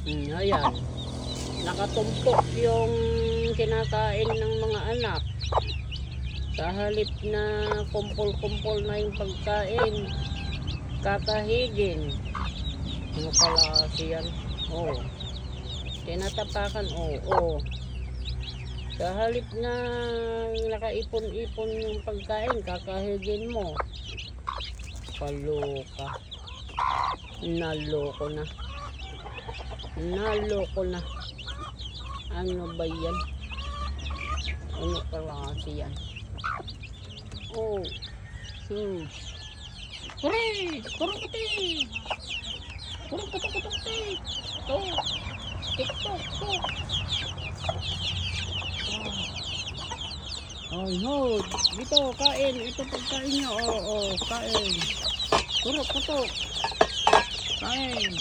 Ayan. Nakatumpok yung kinakain ng mga anak. Sa halip na kumpol-kumpol na yung pagkain, kakahigin. Ano pala kasi yan? Oh. Tinatapakan. Oh. Sa halip na nakaipon-ipon yung pagkain, kakahigin mo. Paloka. Naloko na. Ano ba yan? Ano pala kasi yan? Oh. Hooray! Kurang-kuti! Kurang-kutuk-kutuk-ti! Ito! TikTok! Oh, dito, kain. Ito pagkain nyo. Kain. Kurok-kutuk. Kain.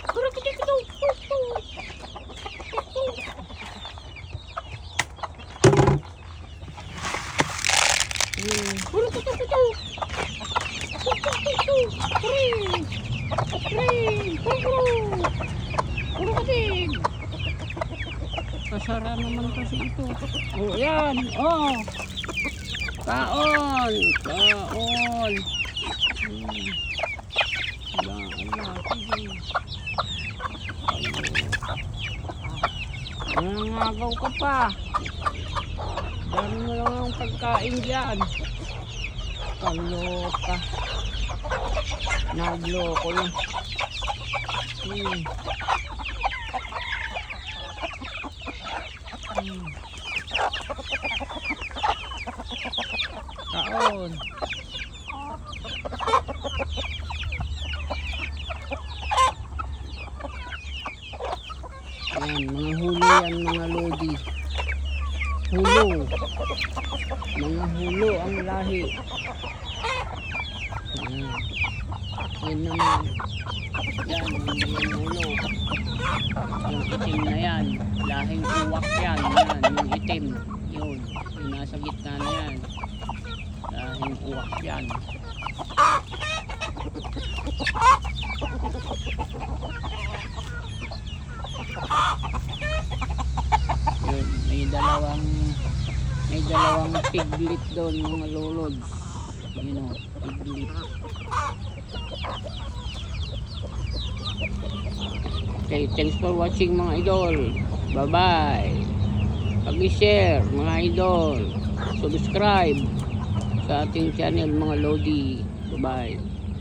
Kurok-kutuk-kutuk. Kurok-kutuk-kutuk. Kasara naman kasi ito. Oh, yan. Oh. Kaon. Nangagaw ka pa. Dami mo lang ang pagkain dyan. Kaloka. Nagloko na. Kaon. Ayan, mga huli yan, mga lodi. Hulo. Mga hulo ang lahi. Yan naman. Yan, yung hulo. Yung itim na yan. Lahing uwak yan. Yan, yung itim. Yun. Yung nasa gitna na yan. Lahing uwak yan. Yun, may dalawang piglet doon, mga lolods. Yun o, piglet. Okay, thanks for watching mga idol. Bye bye. Pag-share mga idol. Subscribe sa ating channel mga lodi. Bye bye.